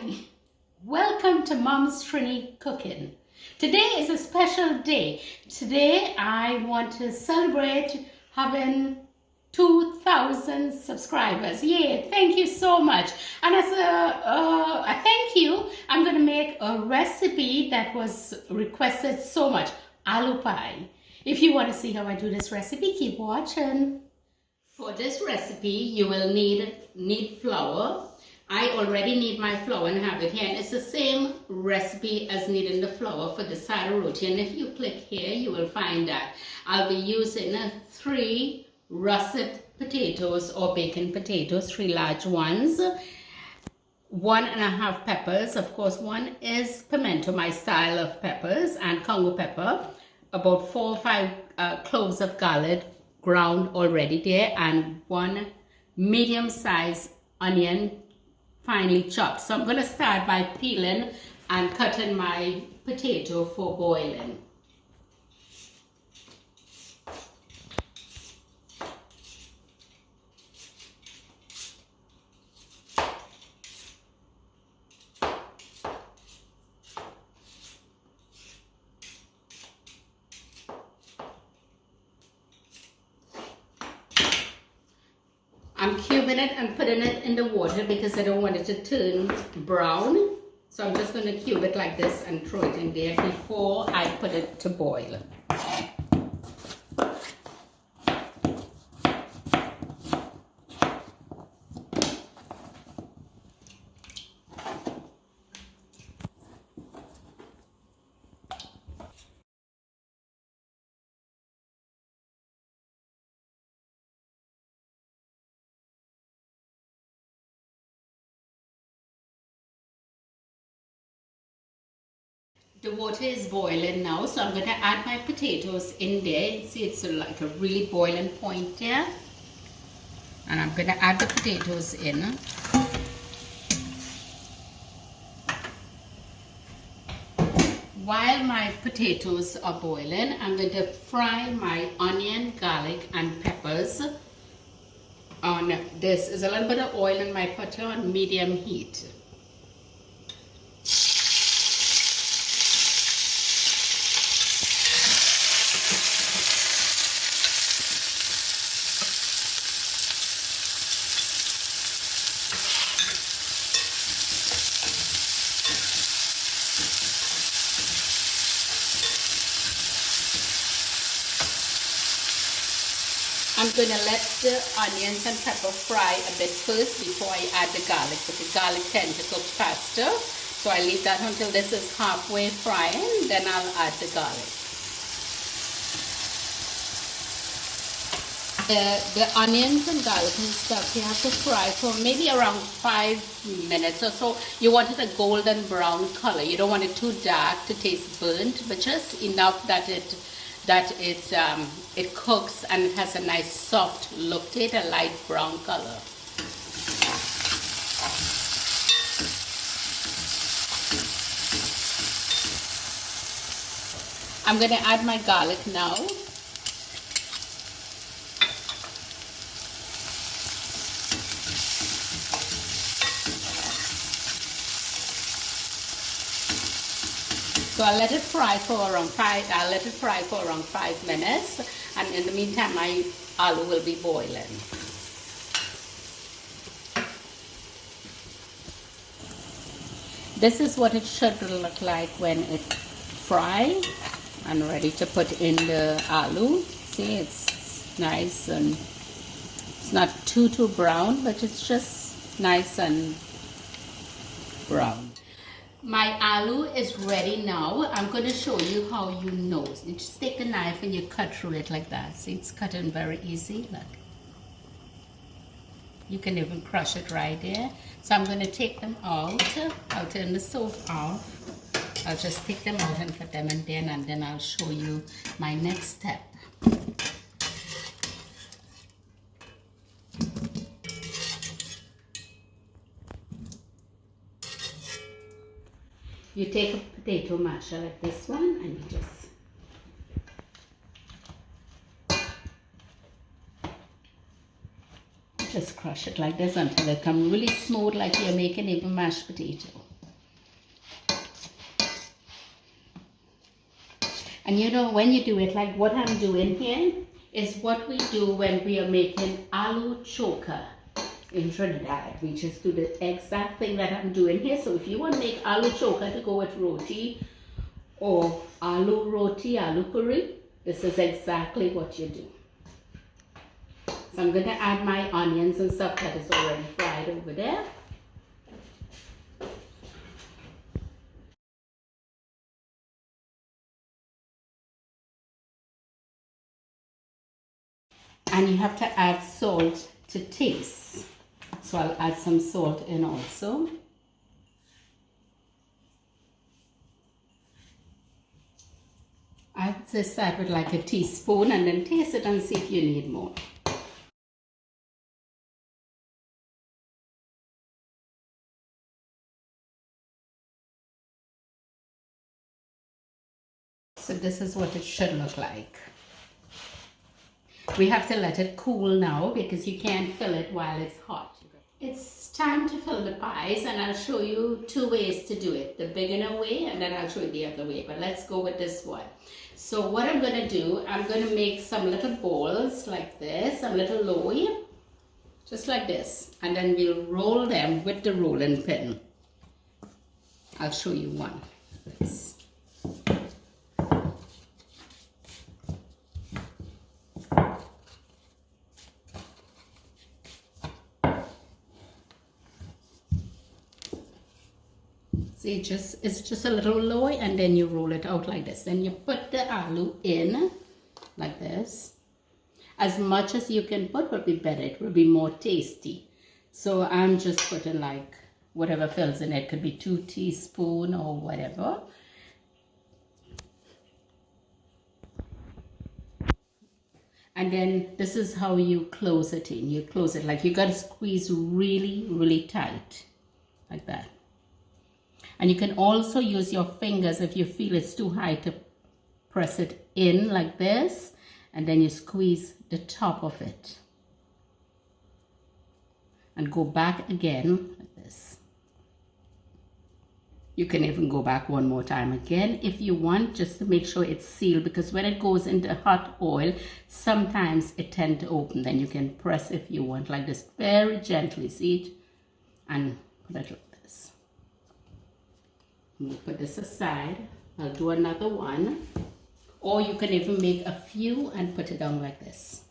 Hi, welcome to Mom's Trini Cooking. Today is a special day. Today I want to celebrate having 2,000 subscribers. Yay, thank you so much. And as a thank you, I'm going to make a recipe that was requested so much, aloo pie. If you want to see how I do this recipe, keep watching. For this recipe, you will need flour. I already need my flour and have it here, and it's the same recipe as needing the flour for the sada roti. And if you click here, you will find that I'll be using 3 russet potatoes or baking potatoes, 3 large ones, 1.5 peppers. Of course, 1 is pimento, my style of peppers, and Congo pepper, about 4 or 5 cloves of garlic ground already there, and 1 medium-sized onion finely chopped. So I'm going to start by peeling and cutting my potato for boiling. I'm cubing it and putting it in the water because I don't want it to turn brown. So I'm just going to cube it like this and throw it in there before I put it to boil. The water is boiling now, so I'm going to add my potatoes in there. See, it's like a really boiling point there. And I'm going to add the potatoes in. While my potatoes are boiling, I'm going to fry my onion, garlic, and peppers on this. Is a little bit of oil in my pot on medium heat. I'm going to let the onions and pepper fry a bit first before I add the garlic, but the garlic tends to cook faster. So I leave that until this is halfway frying, then I'll add the garlic. The onions and garlic and stuff, you have to fry for maybe around 5 minutes or so. You want it a golden brown color. You don't want it too dark to taste burnt, but just enough that it cooks and it has a nice soft look to it, a light brown color. I'm going to add my garlic now. So I'll let it fry for around 5 minutes, and in the meantime my aloo will be boiling. This is what it should look like when it's fried and ready to put in the aloo. See, it's nice and it's not too brown, but it's just nice and brown. My aloo is ready now. I'm going to show you how you know. You just take the knife and you cut through it like that. See, it's cutting very easy. Look. You can even crush it right there. So I'm going to take them out. I'll turn the stove off. I'll just take them out and put them in there, and then I'll show you my next step. You take a potato masher like this one and you just crush it like this until it comes really smooth, like you're making even mashed potato. And you know, when you do it like what I'm doing here is what we do when we are making aloo choker in Trinidad. We just do the exact thing that I'm doing here. So if you want to make aloo choker to go with roti or aloo roti, aloo curry, this is exactly what you do. So I'm going to add my onions and stuff that is already fried over there. And you have to add salt to taste. So I'll add some salt in also. I would say start with like a teaspoon and then taste it and see if you need more. So this is what it should look like. We have to let it cool now because you can't fill it while it's hot. It's time to fill the pies, and I'll show you two ways to do it. The beginner way, and then I'll show you the other way. But let's go with this one. So what I'm going to do, I'm going to make some little balls like this, some little loaf, just like this. And then we'll roll them with the rolling pin. I'll show you one. This. See, it's just a little low, and then you roll it out like this. Then you put the aloo in like this. As much as you can put would be better. It will be more tasty. So I'm just putting like whatever fills in it. Could be 2 teaspoons or whatever. And then this is how you close it in. You close it like you got to squeeze really, really tight like that. And you can also use your fingers if you feel it's too high to press it in like this, and then you squeeze the top of it and go back again like this. You can even go back one more time again if you want, just to make sure it's sealed, because when it goes into hot oil sometimes it tends to open. Then you can press if you want like this very gently, see it, and put it like this. We'll put this aside. I'll do another one, or you can even make a few and put it down like this.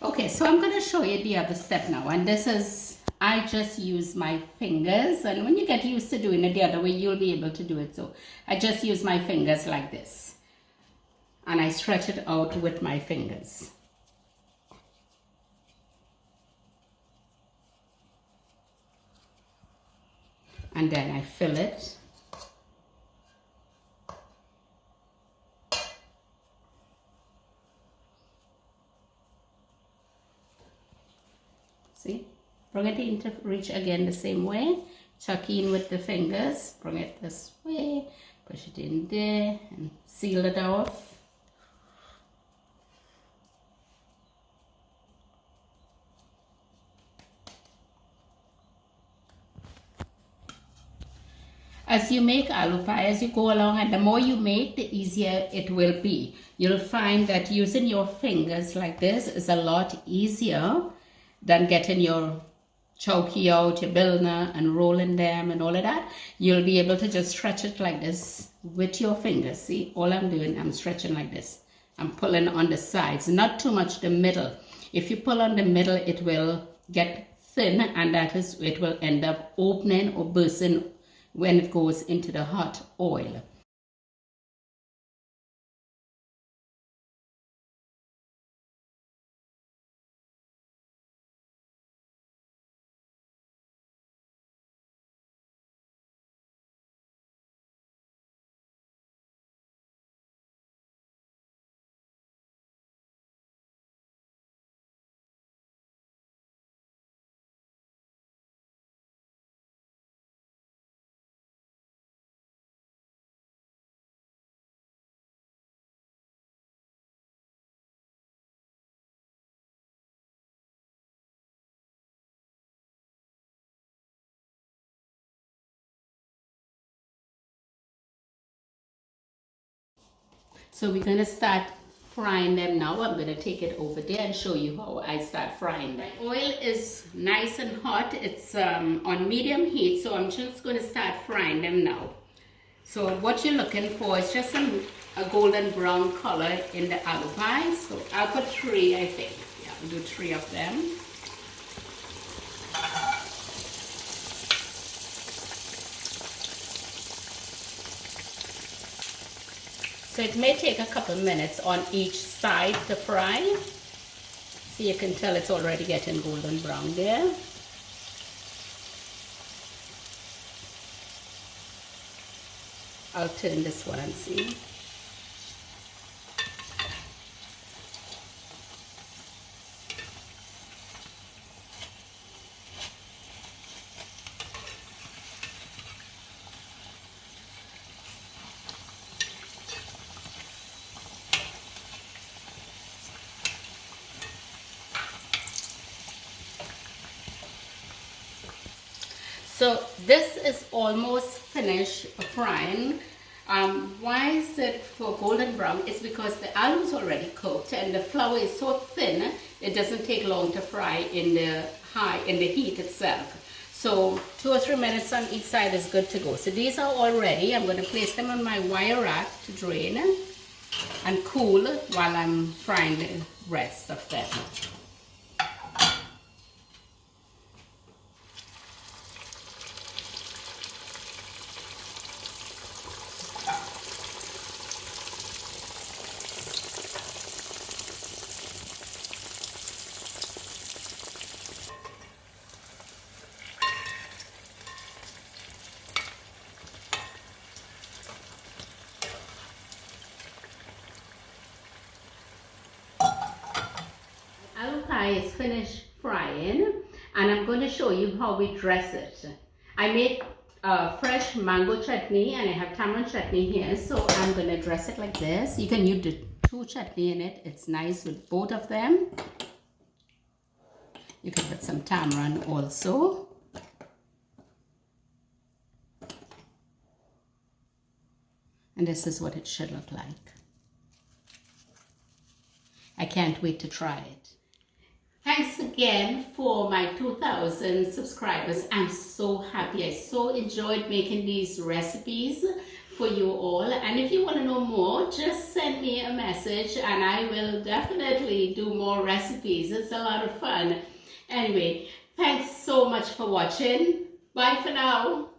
Okay, so I'm going to show you the other step now, and this is, I just use my fingers, and when you get used to doing it the other way, you'll be able to do it. So I just use my fingers like this, and I stretch it out with my fingers. And then I fill it. See, bring it into reach again the same way. Tuck in with the fingers, bring it this way, Push it in there and seal it off. As you make aloo pie, as you go along, and the more you make, the easier it will be. You'll find that using your fingers like this is a lot easier than getting your chowky out, your bilna, and rolling them and all of that. You'll be able to just stretch it like this with your fingers. See, all I'm doing, I'm stretching like this. I'm pulling on the sides, not too much the middle. If you pull on the middle, it will get thin, and that is, it will end up opening or bursting when it goes into the hot oil. So we're going to start frying them now. I'm going to take it over there and show you how I start frying them. The oil is nice and hot. It's on medium heat, so I'm just going to start frying them now. So what you're looking for is just a golden brown color in the aloo pie. So I'll put 3, I think. Yeah, we'll do 3 of them. So it may take a couple minutes on each side to fry. So you can tell it's already getting golden brown there. I'll turn this one and see. So this is almost finished frying. Why is it for golden brown? It's because the aloo is already cooked and the flour is so thin, it doesn't take long to fry in the heat itself. So 2 or 3 minutes on each side is good to go. So these are all ready. I'm going to place them on my wire rack to drain and cool while I'm frying the rest of them. Aloo pie is finished frying, and I'm going to show you how we dress it. I made fresh mango chutney and I have tamarind chutney here, so I'm going to dress it like this. You can use the 2 chutney in it. It's nice with both of them. You can put some tamarind also. And this is what it should look like. I can't wait to try it. Thanks again for my 2,000 subscribers. I'm so happy. I so enjoyed making these recipes for you all. And if you want to know more, just send me a message and I will definitely do more recipes. It's a lot of fun. Anyway, thanks so much for watching. Bye for now.